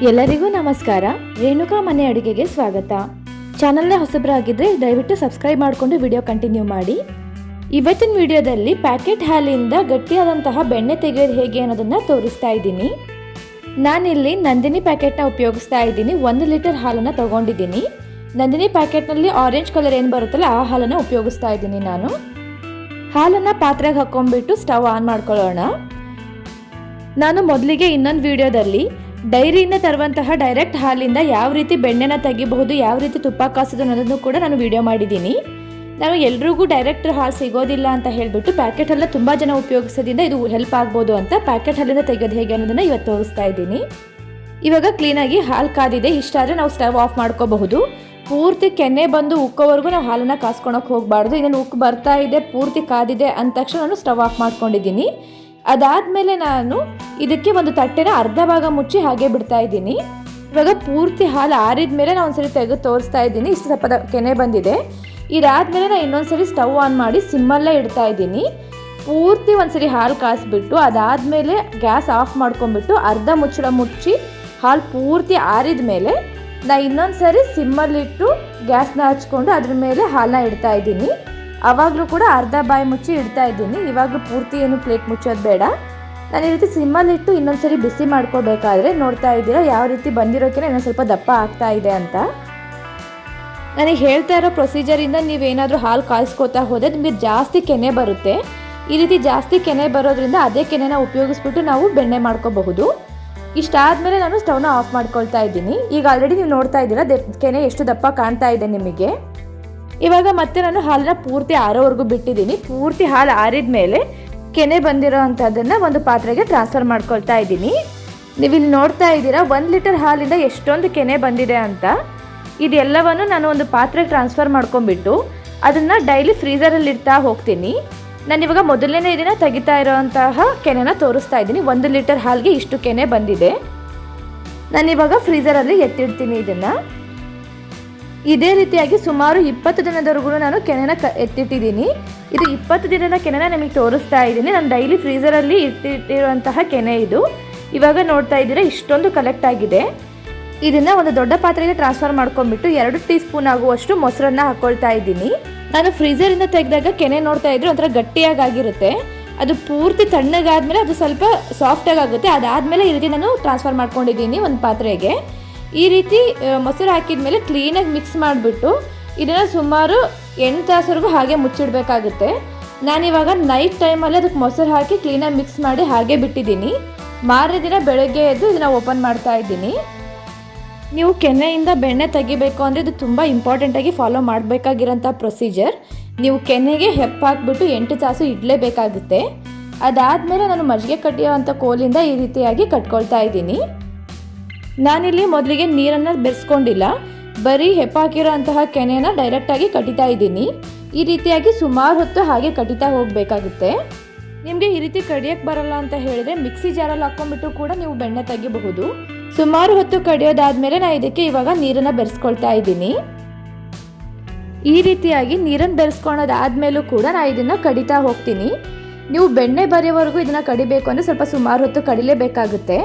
ಎಲ್ಲರಿಗೂ ನಮಸ್ಕಾರ. ರೇಣುಕಾ ಮನೆ ಅಡುಗೆಗೆ ಸ್ವಾಗತ. ಚಾನಲ್ನ ಹೊಸಬರಾಗಿದ್ದರೆ ದಯವಿಟ್ಟು ಸಬ್ಸ್ಕ್ರೈಬ್ ಮಾಡಿಕೊಂಡು ವಿಡಿಯೋ ಕಂಟಿನ್ಯೂ ಮಾಡಿ. ಇವತ್ತಿನ ವಿಡಿಯೋದಲ್ಲಿ ಪ್ಯಾಕೆಟ್ ಹಾಲಿಂದ ಗಟ್ಟಿಯಾದಂತಹ ಬೆಣ್ಣೆ ತೆಗೆಯೋದು ಹೇಗೆ ಅನ್ನೋದನ್ನು ತೋರಿಸ್ತಾ ಇದ್ದೀನಿ. ನಾನಿಲ್ಲಿ ನಂದಿನಿ ಪ್ಯಾಕೆಟ್ನ ಉಪಯೋಗಿಸ್ತಾ ಇದ್ದೀನಿ. 1 ಲೀಟರ್ ಹಾಲನ್ನು ತೊಗೊಂಡಿದ್ದೀನಿ. ನಂದಿನಿ ಪ್ಯಾಕೆಟ್ನಲ್ಲಿ ಆರೆಂಜ್ ಕಲರ್ ಏನು ಬರುತ್ತಲ್ಲ ಆ ಹಾಲನ್ನು ಉಪಯೋಗಿಸ್ತಾ ಇದ್ದೀನಿ ನಾನು. ಹಾಲನ್ನು ಪಾತ್ರೆಗೆ ಹಾಕ್ಕೊಂಡ್ಬಿಟ್ಟು ಸ್ಟವ್ ಆನ್ ಮಾಡ್ಕೊಳ್ಳೋಣ. ನಾನು ಮೊದಲಿಗೆ ಇನ್ನೊಂದು ವಿಡಿಯೋದಲ್ಲಿ ಡೈರಿಯಿಂದ ತರುವಂತಹ ಡೈರೆಕ್ಟ್ ಹಾಲಿಂದ ಯಾವ ರೀತಿ ಬೆಣ್ಣೆನ ತೆಗಿಬಹುದು, ಯಾವ ರೀತಿ ತುಪ್ಪ ಕಾಸೋದು ಅನ್ನೋದನ್ನು ಕೂಡ ನಾನು ವಿಡಿಯೋ ಮಾಡಿದ್ದೀನಿ. ನಾನು ಎಲ್ರಿಗೂ ಡೈರೆಕ್ಟ್ ಹಾಲು ಸಿಗೋದಿಲ್ಲ ಅಂತ ಹೇಳಿಬಿಟ್ಟು ಪ್ಯಾಕೆಟ್ ಹಾಲನ್ನ ತುಂಬ ಜನ ಉಪಯೋಗಿಸೋದ್ರಿಂದ ಇದು ಹೆಲ್ಪ್ ಆಗ್ಬೋದು ಅಂತ ಪ್ಯಾಕೆಟ್ ಹಾಲಿಂದ ತೆಗೆಯೋದು ಹೇಗೆ ಅನ್ನೋದನ್ನು ಇವತ್ತು ತೋರಿಸ್ತಾ ಇದ್ದೀನಿ. ಇವಾಗ ಕ್ಲೀನಾಗಿ ಹಾಲು ಕಾದಿದೆ. ಇಷ್ಟಾದರೆ ನಾವು ಸ್ಟವ್ ಆಫ್ ಮಾಡ್ಕೋಬಹುದು. ಪೂರ್ತಿ ಕೆನೆ ಬಂದು ಉಕ್ಕೋವರೆಗೂ ನಾವು ಹಾಲನ್ನು ಕಾಸ್ಕೊಳಕ್ಕೆ ಹೋಗಬಾರ್ದು. ಇನ್ನೇನು ಉಕ್ಕು ಬರ್ತಾ ಇದೆ, ಪೂರ್ತಿ ಕಾದಿದೆ ಅಂದ ತಕ್ಷಣ ನಾನು ಸ್ಟವ್ ಆಫ್ ಮಾಡ್ಕೊಂಡಿದ್ದೀನಿ. ಅದಾದಮೇಲೆ ನಾನು ಇದಕ್ಕೆ ಒಂದು ತಟ್ಟೆನ ಅರ್ಧ ಭಾಗ ಮುಚ್ಚಿ ಹಾಗೆ ಬಿಡ್ತಾ ಇದ್ದೀನಿ. ಇವಾಗ ಪೂರ್ತಿ ಹಾಲು ಆರಿದ ಮೇಲೆ ನಾನು ಒಂದ್ಸರಿ ತೆಗೆದು ತೋರಿಸ್ತಾ ಇದ್ದೀನಿ. ಇಷ್ಟು ಸ್ವಲ್ಪ ಕೆನೆ ಬಂದಿದೆ. ಇದಾದಮೇಲೆ ನಾನು ಇನ್ನೊಂದ್ಸರಿ ಸ್ಟವ್ ಆನ್ ಮಾಡಿ ಸಿಮ್ಮಲ್ಲೇ ಇಡ್ತಾ ಇದ್ದೀನಿ. ಪೂರ್ತಿ ಒಂದ್ಸರಿ ಹಾಲು ಕಾಯಿಸ್ಬಿಟ್ಟು ಅದಾದಮೇಲೆ ಗ್ಯಾಸ್ ಆಫ್ ಮಾಡ್ಕೊಂಡ್ಬಿಟ್ಟು ಅರ್ಧ ಮುಚ್ಚಳ ಮುಚ್ಚಿ ಹಾಲು ಪೂರ್ತಿ ಆರಿದ ಮೇಲೆ ನಾನು ಇನ್ನೊಂದು ಸರಿ ಸಿಮ್ಮಲ್ಲಿಟ್ಟು ಗ್ಯಾಸ್ನ ಹಚ್ಕೊಂಡು ಅದ್ರ ಮೇಲೆ ಹಾಲನ್ನ ಇಡ್ತಾ ಇದ್ದೀನಿ. ಆವಾಗಲೂ ಕೂಡ ಅರ್ಧ ಬಾಯಿ ಮುಚ್ಚಿ ಇಡ್ತಾ ಇದ್ದೀನಿ. ಇವಾಗಲೂ ಪೂರ್ತಿ ಏನು ಪ್ಲೇಟ್ ಮುಚ್ಚೋದು ಬೇಡ. ನಾನು ಈ ರೀತಿ ಸಿಮ್ಮಲ್ಲಿಟ್ಟು ಇನ್ನೊಂದ್ಸರಿ ಬಿಸಿ ಮಾಡ್ಕೋಬೇಕಾದ್ರೆ ನೋಡ್ತಾ ಇದ್ದೀರಾ ಯಾವ ರೀತಿ ಬಂದಿರೋಕ್ಕಿಂತ ಇನ್ನೊಂದು ಸ್ವಲ್ಪ ದಪ್ಪ ಆಗ್ತಾ ಇದೆ ಅಂತ. ನನಗೆ ಹೇಳ್ತಾ ಇರೋ ಪ್ರೊಸೀಜರಿಂದ ನೀವೇನಾದರೂ ಹಾಲು ಕಾಯಿಸ್ಕೋತಾ ಹೋದರೆ ನಿಮಗೆ ಜಾಸ್ತಿ ಕೆನೆ ಬರುತ್ತೆ. ಈ ರೀತಿ ಜಾಸ್ತಿ ಕೆನೆ ಬರೋದ್ರಿಂದ ಅದೇ ಕೆನೆನ ಉಪಯೋಗಿಸ್ಬಿಟ್ಟು ನಾವು ಬೆಣ್ಣೆ ಮಾಡ್ಕೋಬಹುದು. ಇಷ್ಟಾದಮೇಲೆ ನಾನು ಸ್ಟವ್ನ ಆಫ್ ಮಾಡ್ಕೊಳ್ತಾ ಇದ್ದೀನಿ. ಈಗ ಆಲ್ರೆಡಿ ನೀವು ನೋಡ್ತಾ ಇದ್ದೀರಾ ಕೆನೆ ಎಷ್ಟು ದಪ್ಪ ಕಾಣ್ತಾ ಇದೆ ನಿಮಗೆ. ಇವಾಗ ಮತ್ತೆ ನಾನು ಹಾಲನ್ನ ಪೂರ್ತಿ ಆರೋವರೆಗೂ ಬಿಟ್ಟಿದ್ದೀನಿ. ಪೂರ್ತಿ ಹಾಲು ಆರಿದ ಮೇಲೆ ಕೆನೆ ಬಂದಿರೋ ಅಂಥದ್ದನ್ನು ಒಂದು ಪಾತ್ರೆಗೆ ಟ್ರಾನ್ಸ್ಫರ್ ಮಾಡ್ಕೊಳ್ತಾ ಇದ್ದೀನಿ. ನೀವಿಲ್ಲಿ ನೋಡ್ತಾ ಇದ್ದೀರಾ 1 ಲೀಟರ್ ಹಾಲಿಂದ ಎಷ್ಟೊಂದು ಕೆನೆ ಬಂದಿದೆ ಅಂತ. ಇದೆಲ್ಲವನ್ನು ನಾನು ಒಂದು ಪಾತ್ರೆಗೆ ಟ್ರಾನ್ಸ್ಫರ್ ಮಾಡ್ಕೊಂಡ್ಬಿಟ್ಟು ಅದನ್ನು ಡೈಲಿ ಫ್ರೀಝರಲ್ಲಿ ಇಡ್ತಾ ಹೋಗ್ತೀನಿ. ನಾನಿವಾಗ ಮೊದಲನೇ ದಿನ ತೆಗಿತಾ ಇರೋವಂತಹ ಕೆನೆನ ತೋರಿಸ್ತಾ ಇದ್ದೀನಿ. 1 ಲೀಟರ್ ಹಾಲಿಗೆ ಇಷ್ಟು ಕೆನೆ ಬಂದಿದೆ. ನಾನಿವಾಗ ಫ್ರೀಝರಲ್ಲಿ ಎತ್ತಿಡ್ತೀನಿ ಇದನ್ನು. ಇದೇ ರೀತಿಯಾಗಿ ಸುಮಾರು 20 ದಿನದವರೆಗೂ ನಾನು ಕೆನೆನ ಎತ್ತಿಟ್ಟಿದ್ದೀನಿ. ಇದು 20 ದಿನದ ಕೆನೆನ ನಿಮಗೆ ತೋರಿಸ್ತಾ ಇದ್ದೀನಿ. ನಾನು ಡೈಲಿ ಫ್ರೀಝರಲ್ಲಿ ಇಟ್ಟಿರುವಂತಹ ಕೆನೆ ಇದು. ಇವಾಗ ನೋಡ್ತಾ ಇದ್ದೀರಾ ಇಷ್ಟೊಂದು ಕಲೆಕ್ಟ್ ಆಗಿದೆ. ಇದನ್ನು ಒಂದು ದೊಡ್ಡ ಪಾತ್ರೆಗೆ ಟ್ರಾನ್ಸ್ಫರ್ ಮಾಡ್ಕೊಂಡ್ಬಿಟ್ಟು 2 ಟೀ ಸ್ಪೂನ್ ಆಗುವಷ್ಟು ಮೊಸರನ್ನ ಹಾಕ್ಕೊಳ್ತಾ ಇದ್ದೀನಿ. ನಾನು ಫ್ರೀಝರಿಂದ ತೆಗೆದಾಗ ಕೆನೆ ನೋಡ್ತಾ ಇದ್ರೆ ಒಂಥರ ಗಟ್ಟಿಯಾಗಿರುತ್ತೆ. ಅದು ಪೂರ್ತಿ ತಣ್ಣಗಾದ್ಮೇಲೆ ಅದು ಸ್ವಲ್ಪ ಸಾಫ್ಟಾಗಿ ಆಗುತ್ತೆ. ಅದಾದಮೇಲೆ ಈ ರೀತಿ ನಾನು ಟ್ರಾನ್ಸ್ಫರ್ ಮಾಡ್ಕೊಂಡಿದ್ದೀನಿ ಒಂದು ಪಾತ್ರೆಗೆ. ಈ ರೀತಿ ಮೊಸರು ಹಾಕಿದ ಮೇಲೆ ಕ್ಲೀನಾಗಿ ಮಿಕ್ಸ್ ಮಾಡಿಬಿಟ್ಟು ಇದನ್ನು ಸುಮಾರು 8 ತಾಸವರೆಗೂ ಹಾಗೆ ಮುಚ್ಚಿಡಬೇಕಾಗುತ್ತೆ. ನಾನಿವಾಗ ನೈಟ್ ಟೈಮಲ್ಲಿ ಅದಕ್ಕೆ ಮೊಸರು ಹಾಕಿ ಕ್ಲೀನಾಗಿ ಮಿಕ್ಸ್ ಮಾಡಿ ಹಾಗೆ ಬಿಟ್ಟಿದ್ದೀನಿ. ಮಾರನೇ ದಿನ ಬೆಳಗ್ಗೆ ಎದ್ದು ಇದನ್ನು ಓಪನ್ ಮಾಡ್ತಾ ಇದ್ದೀನಿ. ನೀವು ಕೆನೆಯಿಂದ ಬೆಣ್ಣೆ ತೆಗಿಬೇಕು ಅಂದರೆ ಇದು ತುಂಬ ಇಂಪಾರ್ಟೆಂಟಾಗಿ ಫಾಲೋ ಮಾಡಬೇಕಾಗಿರೋಂಥ ಪ್ರೊಸೀಜರ್. ನೀವು ಕೆನೆಗೆ ಹೆಪ್ಪಾಕ್ಬಿಟ್ಟು 8 ತಾಸು ಇಡಲೇಬೇಕಾಗುತ್ತೆ. ಅದಾದಮೇಲೆ ನಾನು ಮಜ್ಜಿಗೆ ಕಟ್ಟಿಯೋವಂಥ ಕೋಲಿಂದ ಈ ರೀತಿಯಾಗಿ ಕಟ್ಕೊಳ್ತಾ ಇದ್ದೀನಿ. ನಾನಿಲ್ಲಿ ಮೊದಲಿಗೆ ನೀರನ್ನು ಬೆರೆಸ್ಕೊಂಡಿಲ್ಲ, ಬರೀ ಹೆಪ್ಪಾಕಿರೋ ಅಂತಹ ಕೆನೆನ ಡೈರೆಕ್ಟಾಗಿ ಕಟ್ಟಿತಾ ಇದ್ದೀನಿ. ಈ ರೀತಿಯಾಗಿ ಸುಮಾರು ಹೊತ್ತು ಹಾಗೆ ಕಟ್ಟಿತಾ ಹೋಗಬೇಕಾಗುತ್ತೆ. ನಿಮಗೆ ಈ ರೀತಿ ಕಡಿಯೋಕ್ಕೆ ಬರಲ್ಲ ಅಂತ ಹೇಳಿದರೆ ಮಿಕ್ಸಿ ಜಾರಲ್ಲಿ ಹಾಕ್ಕೊಂಡ್ಬಿಟ್ಟು ಕೂಡ ನೀವು ಬೆಣ್ಣೆ ತೆಗಿಬಹುದು. ಸುಮಾರು ಹೊತ್ತು ಕಡಿಯೋದಾದಮೇಲೆ ನಾನು ಇದಕ್ಕೆ ಇವಾಗ ನೀರನ್ನು ಬೆರೆಸ್ಕೊಳ್ತಾ ಇದ್ದೀನಿ. ಈ ರೀತಿಯಾಗಿ ನೀರನ್ನು ಬೆರೆಸ್ಕೊಳ್ಳೋದಾದ್ಮೇಲೂ ಕೂಡ ನಾನು ಇದನ್ನು ಕಡಿತಾ ಹೋಗ್ತೀನಿ. ನೀವು ಬೆಣ್ಣೆ ಬರೆಯೋವರೆಗೂ ಇದನ್ನು ಕಡಿಬೇಕು ಅಂದರೆ ಸ್ವಲ್ಪ ಸುಮಾರು ಹೊತ್ತು ಕಡಿಲೇಬೇಕಾಗುತ್ತೆ.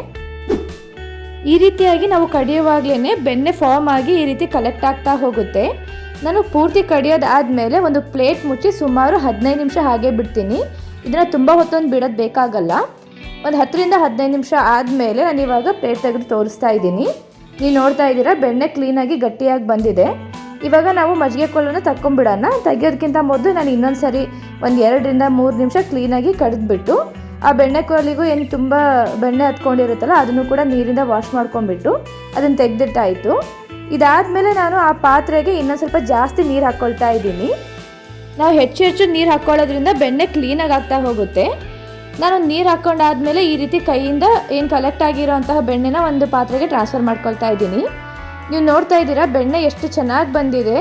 ಈ ರೀತಿಯಾಗಿ ನಾವು ಕಡಿಯುವಾಗಲೇ ಬೆಣ್ಣೆ ಫಾರ್ಮ್ ಆಗಿ ಈ ರೀತಿ ಕಲೆಕ್ಟ್ ಆಗ್ತಾ ಹೋಗುತ್ತೆ. ನಾನು ಪೂರ್ತಿ ಕಡಿಯೋದಾದಮೇಲೆ ಒಂದು ಪ್ಲೇಟ್ ಮುಚ್ಚಿ ಸುಮಾರು 15 ನಿಮಿಷ ಹಾಗೆ ಬಿಡ್ತೀನಿ. ಇದನ್ನು ತುಂಬ ಹೊತ್ತೊಂದು ಬಿಡೋದು ಬೇಕಾಗಲ್ಲ. ಒಂದು 10 ರಿಂದ 15 ನಿಮಿಷ ಆದಮೇಲೆ ನಾನು ಇವಾಗ ಪ್ಲೇಟ್ ತೆಗೆದು ತೋರಿಸ್ತಾ ಇದ್ದೀನಿ. ನೀವು ನೋಡ್ತಾ ಇದ್ದೀರಾ ಬೆಣ್ಣೆ ಕ್ಲೀನಾಗಿ ಗಟ್ಟಿಯಾಗಿ ಬಂದಿದೆ. ಇವಾಗ ನಾವು ಮಜ್ಜಿಗೆ ಕೋಲನ್ನು ತಕ್ಕೊಂಬಿಡೋಣ. ತೆಗಿಯೋದಕ್ಕಿಂತ ಮೊದಲು ನಾನು ಇನ್ನೊಂದು ಸರಿ ಒಂದು 2 ರಿಂದ 3 ನಿಮಿಷ ಕ್ಲೀನಾಗಿ ಕಡಿದ್ಬಿಟ್ಟು ಆ ಬೆಣ್ಣೆ ಕೋಲಿಗೂ ಏನು ತುಂಬ ಬೆಣ್ಣೆ ಹತ್ಕೊಂಡಿರುತ್ತಲ್ಲ ಅದನ್ನು ಕೂಡ ನೀರಿಂದ ವಾಶ್ ಮಾಡ್ಕೊಂಡ್ಬಿಟ್ಟು ಅದನ್ನು ತೆಗೆದಿಟ್ಟಾಯಿತು. ಇದಾದಮೇಲೆ ನಾನು ಆ ಪಾತ್ರೆಗೆ ಇನ್ನೊಂದು ಸ್ವಲ್ಪ ಜಾಸ್ತಿ ನೀರು ಹಾಕ್ಕೊಳ್ತಾ ಇದ್ದೀನಿ. ನಾವು ಹೆಚ್ಚು ನೀರು ಹಾಕ್ಕೊಳ್ಳೋದ್ರಿಂದ ಬೆಣ್ಣೆ ಕ್ಲೀನಾಗಿ ಆಗ್ತಾ ಹೋಗುತ್ತೆ. ನಾನು ನೀರು ಹಾಕ್ಕೊಂಡಾದ್ಮೇಲೆ ಈ ರೀತಿ ಕೈಯಿಂದ ಏನು ಕಲೆಕ್ಟ್ ಆಗಿರೋ ಅಂತಹ ಬೆಣ್ಣೆನ ಒಂದು ಪಾತ್ರೆಗೆ ಟ್ರಾನ್ಸ್ಫರ್ ಮಾಡ್ಕೊಳ್ತಾ ಇದ್ದೀನಿ. ನೀವು ನೋಡ್ತಾ ಇದ್ದೀರಾ ಬೆಣ್ಣೆ ಎಷ್ಟು ಚೆನ್ನಾಗಿ ಬಂದಿದೆ,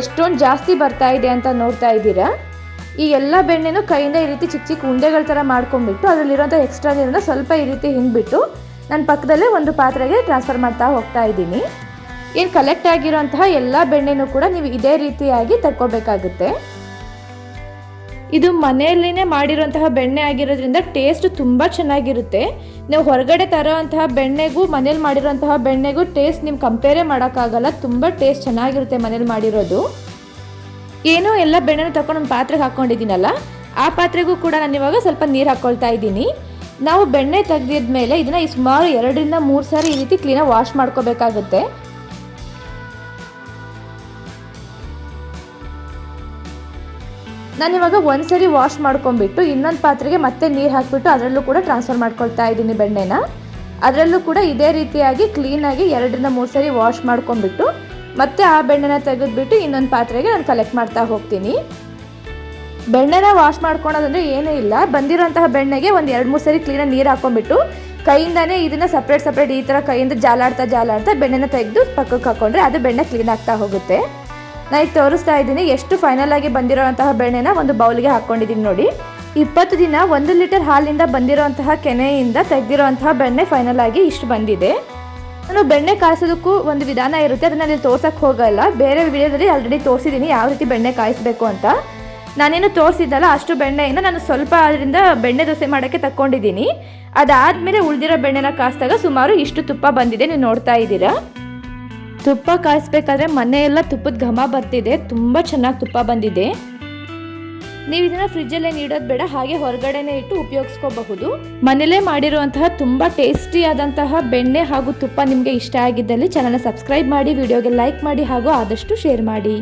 ಎಷ್ಟೊಂದು ಜಾಸ್ತಿ ಬರ್ತಾ ಇದೆ ಅಂತ ನೋಡ್ತಾ ಇದ್ದೀರಾ. ಈ ಎಲ್ಲ ಬೆಣ್ಣೆನೂ ಕೈಯಿಂದ ಈ ರೀತಿ ಚಿಕ್ಕ ಚಿಕ್ಕ ಉಂಡೆಗಳ ಥರ ಮಾಡ್ಕೊಂಡ್ಬಿಟ್ಟು ಅದರಲ್ಲಿರೋಂಥ ಎಕ್ಸ್ಟ್ರಾ ನೀರನ್ನು ಸ್ವಲ್ಪ ಈ ರೀತಿ ಹಿಂಡ್ಬಿಟ್ಟು ನಾನು ಪಕ್ಕದಲ್ಲೇ ಒಂದು ಪಾತ್ರೆಗೆ ಟ್ರಾನ್ಸ್ಫರ್ ಮಾಡ್ತಾ ಹೋಗ್ತಾ ಇದ್ದೀನಿ. ಏನು ಕಲೆಕ್ಟ್ ಆಗಿರೋಂತಹ ಎಲ್ಲ ಬೆಣ್ಣೆನೂ ಕೂಡ ನೀವು ಇದೇ ರೀತಿಯಾಗಿ ತಕ್ಕೋಬೇಕಾಗುತ್ತೆ. ಇದು ಮನೆಯಲ್ಲಿನೇ ಮಾಡಿರುವಂತಹ ಬೆಣ್ಣೆ ಆಗಿರೋದ್ರಿಂದ ಟೇಸ್ಟ್ ತುಂಬ ಚೆನ್ನಾಗಿರುತ್ತೆ. ನೀವು ಹೊರಗಡೆ ತರೋವಂತಹ ಬೆಣ್ಣೆಗೂ ಮನೇಲಿ ಮಾಡಿರೋಂತಹ ಬೆಣ್ಣೆಗೂ ಟೇಸ್ಟ್ ನೀವು ಕಂಪೇರೇ ಮಾಡೋಕ್ಕಾಗಲ್ಲ. ತುಂಬ ಟೇಸ್ಟ್ ಚೆನ್ನಾಗಿರುತ್ತೆ ಮನೇಲಿ ಮಾಡಿರೋದು. ಏನೋ ಎಲ್ಲ ಬೆಣ್ಣೆನ ತಗೊಂಡು ಒಂದು ಪಾತ್ರೆಗೆ ಹಾಕ್ಕೊಂಡಿದ್ದೀನಲ್ಲ, ಆ ಪಾತ್ರೆಗೂ ಕೂಡ ನಾನು ಇವಾಗ ಸ್ವಲ್ಪ ನೀರು ಹಾಕ್ಕೊಳ್ತಾ ಇದ್ದೀನಿ. ನಾವು ಬೆಣ್ಣೆ ತೆಗೆದಿದ್ಮೇಲೆ ಇದನ್ನು ಸುಮಾರು 2 ರಿಂದ 3 ಸಾರಿ ಈ ರೀತಿ ಕ್ಲೀನಾಗಿ ವಾಶ್ ಮಾಡ್ಕೋಬೇಕಾಗುತ್ತೆ. ನಾನಿವಾಗ ಒಂದ್ಸರಿ ವಾಶ್ ಮಾಡ್ಕೊಂಡ್ಬಿಟ್ಟು ಇನ್ನೊಂದು ಪಾತ್ರೆಗೆ ಮತ್ತೆ ನೀರು ಹಾಕಿಬಿಟ್ಟು ಅದರಲ್ಲೂ ಕೂಡ ಟ್ರಾನ್ಸ್ಫರ್ ಮಾಡ್ಕೊಳ್ತಾ ಇದ್ದೀನಿ ಬೆಣ್ಣೆನ. ಅದರಲ್ಲೂ ಕೂಡ ಇದೇ ರೀತಿಯಾಗಿ ಕ್ಲೀನಾಗಿ 2 ರಿಂದ 3 ಸಾರಿ ವಾಶ್ ಮಾಡ್ಕೊಂಡ್ಬಿಟ್ಟು ಮತ್ತೆ ಆ ಬೆಣ್ಣೆನ ತೆಗೆದುಬಿಟ್ಟು ಇನ್ನೊಂದು ಪಾತ್ರೆಗೆ ನಾನು ಕಲೆಕ್ಟ್ ಮಾಡ್ತಾ ಹೋಗ್ತೀನಿ. ಬೆಣ್ಣೆನ ವಾಶ್ ಮಾಡ್ಕೊಳೋದಂದರೆ ಏನೂ ಇಲ್ಲ. ಬಂದಿರೋಂತಹ ಬೆಣ್ಣೆಗೆ ಒಂದು 2-3 ಸಾರಿ ಕ್ಲೀನಾಗಿ ನೀರು ಹಾಕೊಂಡ್ಬಿಟ್ಟು ಕೈಯಿಂದಾನೇ ಇದನ್ನು ಸಪ್ರೇಟ್ ಈ ಥರ ಕೈಯಿಂದ ಜಾಲಾಡ್ತಾ ಬೆಣ್ಣೆನ ತೆಗೆದು ಪಕ್ಕಕ್ಕೆ ಹಾಕ್ಕೊಂಡ್ರೆ ಅದು ಬೆಣ್ಣೆ ಕ್ಲೀನ್ ಆಗ್ತಾ ಹೋಗುತ್ತೆ. ನಾನು ಈಗ ತೋರಿಸ್ತಾ ಇದ್ದೀನಿ ಎಷ್ಟು ಫೈನಲ್ ಆಗಿ ಬಂದಿರೋಂತಹ ಬೆಣ್ಣೆನ ಒಂದು ಬೌಲ್ಗೆ ಹಾಕ್ಕೊಂಡಿದ್ದೀನಿ ನೋಡಿ. 20 ದಿನ 1 ಲೀಟರ್ ಹಾಲಿನಿಂದ ಬಂದಿರೋಂತಹ ಕೆನೆಯಿಂದ ತೆಗೆದಿರೋಂತಹ ಬೆಣ್ಣೆ ಫೈನಲ್ ಆಗಿ ಇಷ್ಟು ಬಂದಿದೆ. ನಾನು ಬೆಣ್ಣೆ ಕಾಯಿಸೋದಕ್ಕೂ ಒಂದು ವಿಧಾನ ಇರುತ್ತೆ, ಅದನ್ನ ಇಲ್ಲಿ ತೋರ್ಸಕ್ಕೆ ಹೋಗಲ್ಲ. ಬೇರೆ ವಿಡಿಯೋದಲ್ಲಿ ಆಲ್ರೆಡಿ ತೋರಿಸಿದ್ದೀನಿ ಯಾವ ರೀತಿ ಬೆಣ್ಣೆ ಕಾಯಿಸಬೇಕು ಅಂತ. ನಾನೇನು ತೋರಿಸಿದ್ದಲ್ಲ ಅಷ್ಟು ಬೆಣ್ಣೆಯಿಂದ ನಾನು ಸ್ವಲ್ಪ ಅದರಿಂದ ಬೆಣ್ಣೆ ದೋಸೆ ಮಾಡೋಕ್ಕೆ ತಗೊಂಡಿದ್ದೀನಿ. ಅದಾದಮೇಲೆ ಉಳಿದಿರೋ ಬೆಣ್ಣೆನ ಕಾಯಿಸಿದಾಗ ಸುಮಾರು ಇಷ್ಟು ತುಪ್ಪ ಬಂದಿದೆ, ನೀವು ನೋಡ್ತಾ ಇದ್ದೀರಾ. ತುಪ್ಪ ಕಾಯಿಸ್ಬೇಕಾದ್ರೆ ಮನೆಯೆಲ್ಲ ತುಪ್ಪದ ಘಮ ಬರ್ತಿದೆ, ತುಂಬ ಚೆನ್ನಾಗಿ ತುಪ್ಪ ಬಂದಿದೆ. ನೀವು ಇದನ್ನು ಫ್ರಿಜ್ಜಲ್ಲೇ ಇಡೋದು ಬೇಡ, ಹಾಗೆ ಹೊರಗಡೆನೇ ಇಟ್ಟು ಉಪಯೋಗಿಸ್ಕೋಬಹುದು. ಮನೇಲೇ ಮಾಡಿರುವಂತಹ ತುಂಬ ಟೇಸ್ಟಿಯಾದಂತಹ ಬೆಣ್ಣೆ ಹಾಗೂ ತುಪ್ಪ ನಿಮಗೆ ಇಷ್ಟ ಆಗಿದ್ದಲ್ಲಿ ಚಾನಲ್ನ ಸಬ್ಸ್ಕ್ರೈಬ್ ಮಾಡಿ, ವಿಡಿಯೋಗೆ ಲೈಕ್ ಮಾಡಿ ಹಾಗೂ ಆದಷ್ಟು ಶೇರ್ ಮಾಡಿ.